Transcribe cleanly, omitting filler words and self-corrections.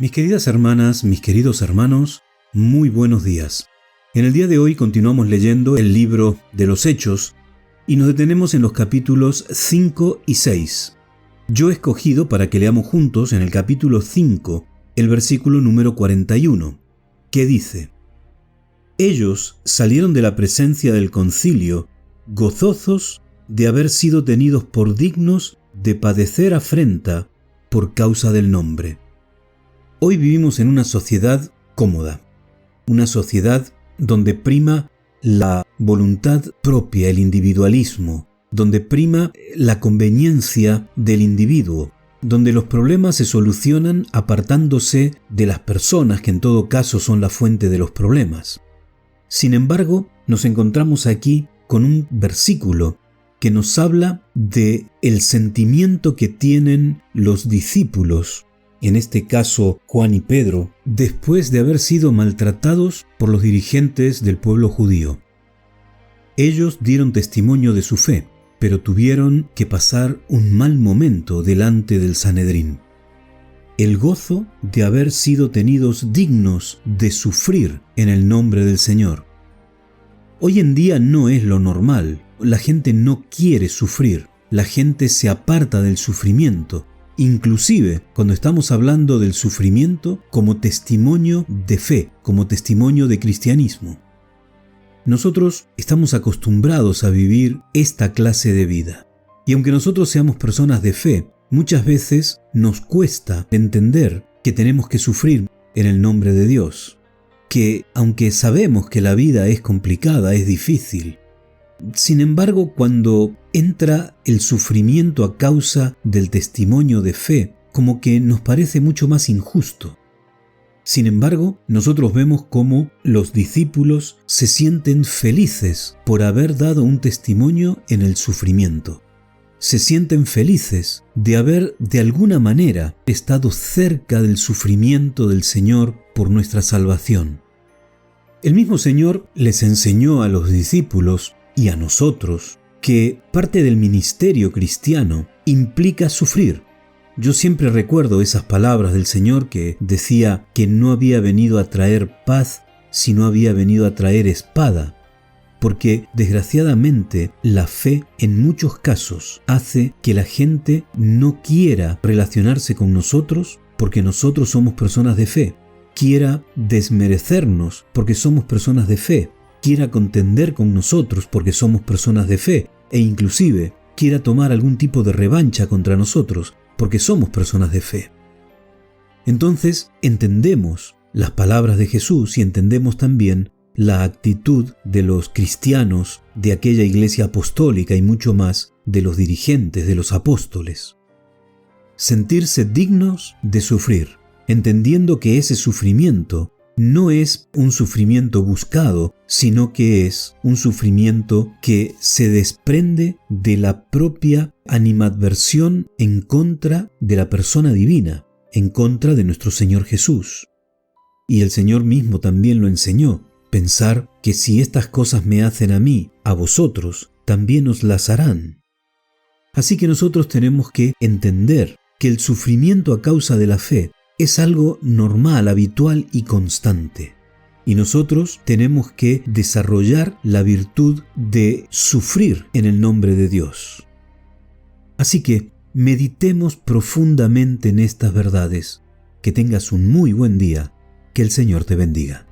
Mis queridas hermanas, mis queridos hermanos, muy buenos días. En el día de hoy continuamos leyendo el libro de los Hechos y nos detenemos en los capítulos 5 y 6. Yo he escogido para que leamos juntos en el capítulo 5 el versículo número 41, que dice: Ellos salieron de la presencia del concilio, gozosos de haber sido tenidos por dignos de padecer afrenta por causa del nombre. Hoy vivimos en una sociedad cómoda, una sociedad donde prima la voluntad propia, el individualismo, donde prima la conveniencia del individuo, donde los problemas se solucionan apartándose de las personas, que en todo caso son la fuente de los problemas. Sin embargo, nos encontramos aquí con un versículo que nos habla de el sentimiento que tienen los discípulos, en este caso Juan y Pedro, después de haber sido maltratados por los dirigentes del pueblo judío. Ellos dieron testimonio de su fe, pero tuvieron que pasar un mal momento delante del Sanedrín. El gozo de haber sido tenidos dignos de sufrir en el nombre del Señor. Hoy en día no es lo normal. La gente no quiere sufrir. La gente se aparta del sufrimiento. Inclusive cuando estamos hablando del sufrimiento como testimonio de fe, como testimonio de cristianismo. Nosotros estamos acostumbrados a vivir esta clase de vida. Y aunque nosotros seamos personas de fe, muchas veces nos cuesta entender que tenemos que sufrir en el nombre de Dios. Que aunque sabemos que la vida es complicada, es difícil, sin embargo, cuando entra el sufrimiento a causa del testimonio de fe, como que nos parece mucho más injusto. Sin embargo, nosotros vemos cómo los discípulos se sienten felices por haber dado un testimonio en el sufrimiento. Se sienten felices de haber de alguna manera estado cerca del sufrimiento del Señor por nuestra salvación. El mismo Señor les enseñó a los discípulos y a nosotros que parte del ministerio cristiano implica sufrir. Yo siempre recuerdo esas palabras del Señor que decía que no había venido a traer paz, sino había venido a traer espada. Porque desgraciadamente la fe en muchos casos hace que la gente no quiera relacionarse con nosotros porque nosotros somos personas de fe, quiera desmerecernos porque somos personas de fe, quiera contender con nosotros porque somos personas de fe e inclusive quiera tomar algún tipo de revancha contra nosotros porque somos personas de fe. Entonces entendemos las palabras de Jesús y entendemos también la actitud de los cristianos de aquella iglesia apostólica y mucho más de los dirigentes, de los apóstoles. Sentirse dignos de sufrir, entendiendo que ese sufrimiento no es un sufrimiento buscado, sino que es un sufrimiento que se desprende de la propia animadversión en contra de la persona divina, en contra de nuestro Señor Jesús. Y el Señor mismo también lo enseñó, pensar que si estas cosas me hacen a mí, a vosotros, también os las harán. Así que nosotros tenemos que entender que el sufrimiento a causa de la fe es algo normal, habitual y constante. Y nosotros tenemos que desarrollar la virtud de sufrir en el nombre de Dios. Así que meditemos profundamente en estas verdades. Que tengas un muy buen día. Que el Señor te bendiga.